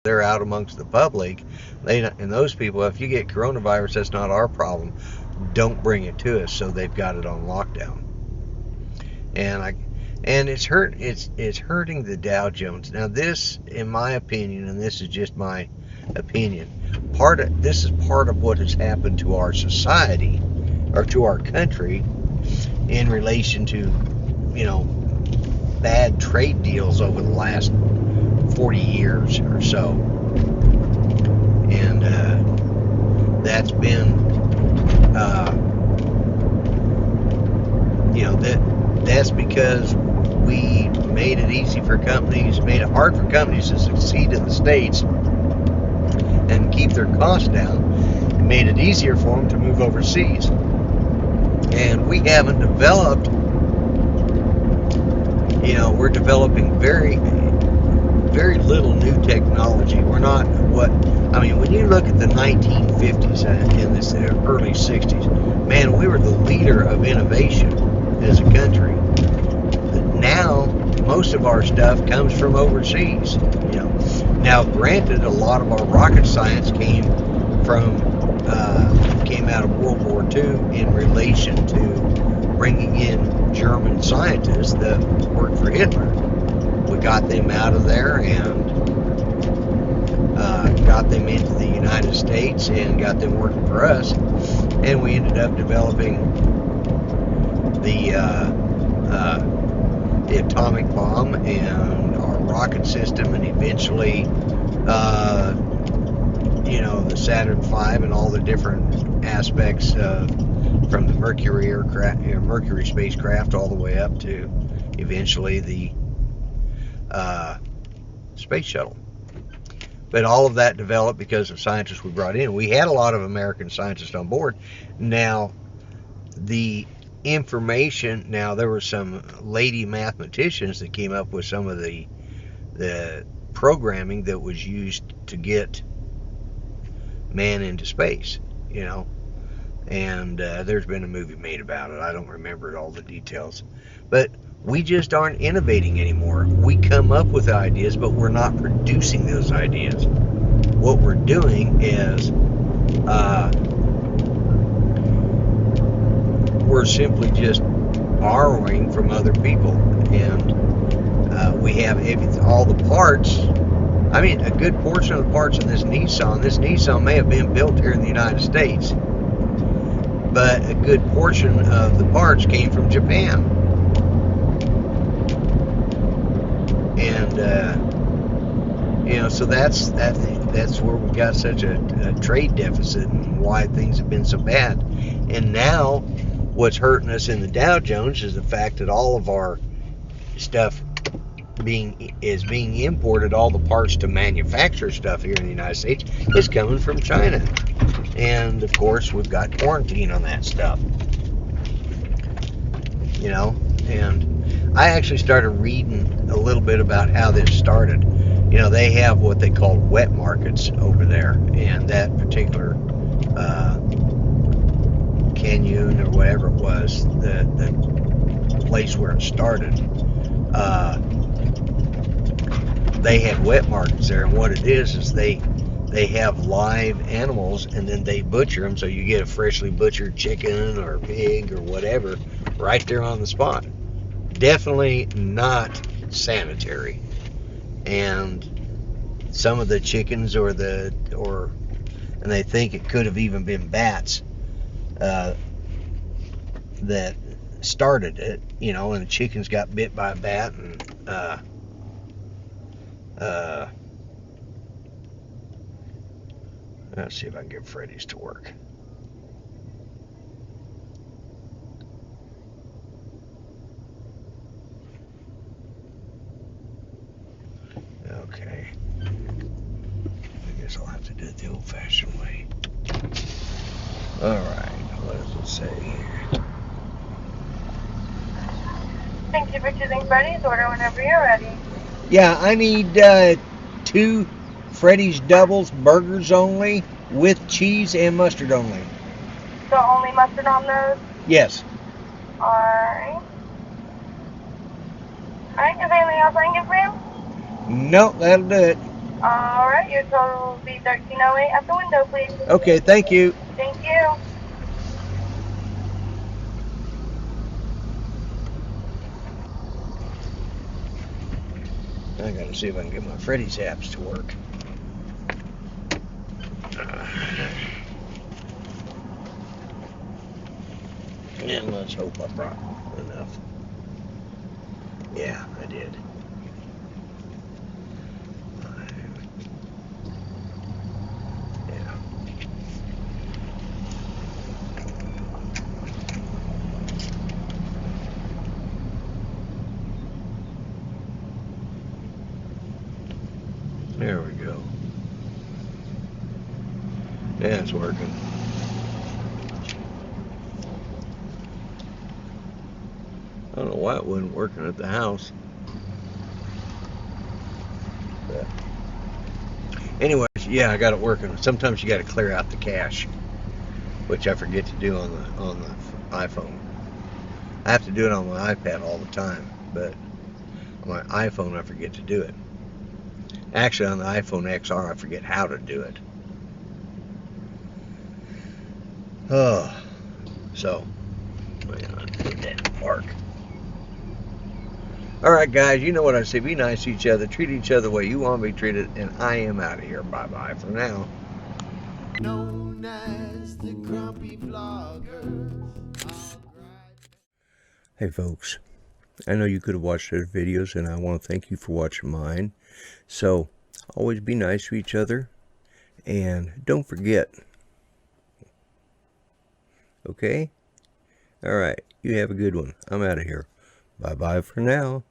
they're out amongst the public. And those people, if you get coronavirus, that's not our problem. Don't bring it to us. So they've got it on lockdown. And it's hurting the Dow Jones. Now this, in my opinion, and this is just my opinion, this is part of what has happened to our society or to our country in relation to, bad trade deals over the last 40 years or so. And that's been, that's because we made it made it hard for companies to succeed in the States and keep their costs down. It made it easier for them to move overseas. And we haven't developed, we're developing very, very little new technology. We're not when you look at the 1950s and the early 60s, man, we were the leader of innovation as a country. Now, most of our stuff comes from overseas. Now, granted, a lot of our rocket science came out of World War II in relation to bringing in German scientists that worked for Hitler. We got them out of there and got them into the United States and got them working for us, and we ended up developing the atomic bomb and our rocket system, and eventually the Saturn V and all the different aspects from the Mercury spacecraft all the way up to eventually the space shuttle. But all of that developed because of scientists we brought in. We had a lot of American scientists on board. Now, the information, there were some lady mathematicians that came up with some of the programming that was used to get man into space, and there's been a movie made about it. I don't remember all the details, but we just aren't innovating anymore. We come up with ideas, but we're not producing those ideas. What we're doing is we're simply just borrowing from other people, and we have all the parts. A good portion of the parts of this Nissan may have been built here in the United States, but a good portion of the parts came from Japan. And so that's where we got such a trade deficit and why things have been so bad. And now what's hurting us in the Dow Jones is the fact that all of our stuff is being imported. All the parts to manufacture stuff here in the United States is coming from China, and of course we've got quarantine on that stuff. And I actually started reading a little bit about how this started. They have what they call wet markets over there, and that particular canyon or whatever it was, the place where it started, they had wet markets there, and what it is they have live animals and then they butcher them, so you get a freshly butchered chicken or pig or whatever right there on the spot. Definitely not sanitary. And some of the chickens and they think it could have even been bats that started it, and the chickens got bit by a bat, and let's see if I can get Freddy's to work. Okay. I guess I'll have to do it the old-fashioned way. Alright, what does it say here? Thank you for choosing Freddy's. Order whenever you're ready. Yeah, I need 2 Freddy's doubles, burgers only, with cheese and mustard only. So only mustard on those? Yes. Alright. Alright, is there anything else I can get for you? No, that'll do it. Alright, your total will be $13.08 at the window, please. Okay, thank you. Thank you. I gotta see if I can get my Freddy's apps to work. And let's hope I brought enough. Yeah, I did. Yeah. There we go. Yeah, it's working. I don't know why it wasn't working at the house. But anyways, yeah, I got it working. Sometimes you got to clear out the cache, which I forget to do on the iPhone. I have to do it on my iPad all the time, but on my iPhone I forget to do it. Actually, on the iPhone XR I forget how to do it. Oh, so put that in the park. Alright guys, you know what I say, be nice to each other, treat each other the way you want to be treated, and I am out of here. Bye bye for now. Known as the grumpy vlogger. Hey folks, I know you could have watched other videos, and I want to thank you for watching mine. So always be nice to each other, and don't forget. Okay? Alright, you have a good one. I'm out of here. Bye bye for now.